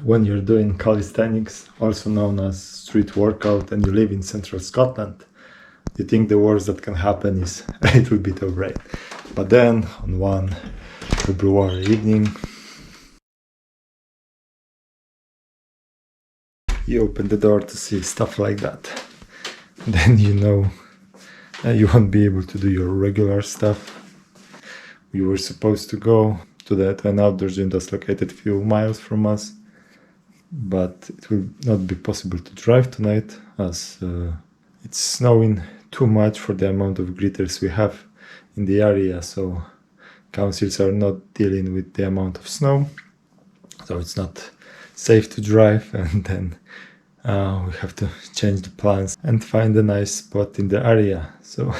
when you're doing calisthenics, also known as street workout, and you live in central Scotland, you think the worst that can happen is a little bit of rain. But then, on one February evening, you open the door to see stuff like that. Then you know you won't be able to do your regular stuff. We were supposed to go to an outdoor gym that's located a few miles from us, but it will not be possible to drive tonight as it's snowing too much for the amount of gritters we have in the area, so councils are not dealing with the amount of snow, so it's not safe to drive, and then we have to change the plans and find a nice spot in the area. So